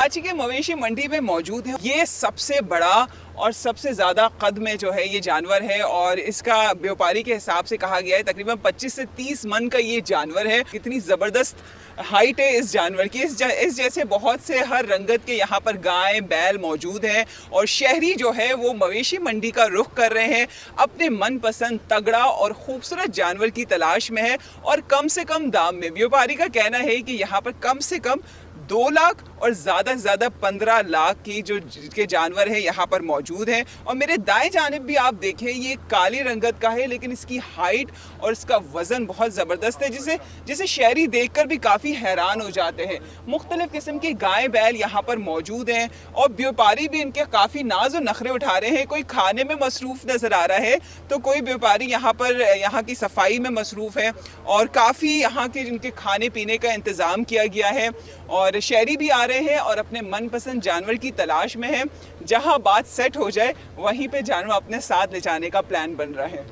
कराची के मवेशी मंडी में मौजूद है। ये सबसे बड़ा और सबसे ज़्यादा कद में जो है ये जानवर है और इसका व्यापारी के हिसाब से कहा गया है तकरीबन 25 से 30 मन का ये जानवर है। कितनी ज़बरदस्त हाइट है इस जानवर की। इस जैसे बहुत से हर रंगत के यहाँ पर गाय बैल मौजूद हैं और शहरी जो है वो मवेशी मंडी का रुख कर रहे हैं, अपने मनपसंद तगड़ा और खूबसूरत जानवर की तलाश में है और कम से कम दाम में। व्यापारी का कहना है कि यहाँ पर कम से कम 2 लाख और ज़्यादा से ज़्यादा 15 लाख की जो के जानवर है यहाँ पर मौजूद हैं। और मेरे दाएं जानिब भी आप देखें, ये काली रंगत का है लेकिन इसकी हाइट और इसका वज़न बहुत ज़बरदस्त है, जिसे शहरी देखकर भी काफ़ी हैरान हो जाते हैं। मुख्तलिफ़ किस्म की गाय बैल यहाँ पर मौजूद हैं और व्यापारी भी इनके काफ़ी नाज और नखरे उठा रहे हैं। कोई खाने में मसरूफ़ नज़र आ रहा है तो कोई व्यापारी यहाँ की सफाई में मसरूफ़ है और काफ़ी यहाँ के जिनके खाने पीने का इंतज़ाम किया गया है। और शहरी भी आ रहे हैं और अपने मनपसंद जानवर की तलाश में हैं। जहां बात सेट हो जाए वहीं पे जानवर अपने साथ ले जाने का प्लान बन रहा है।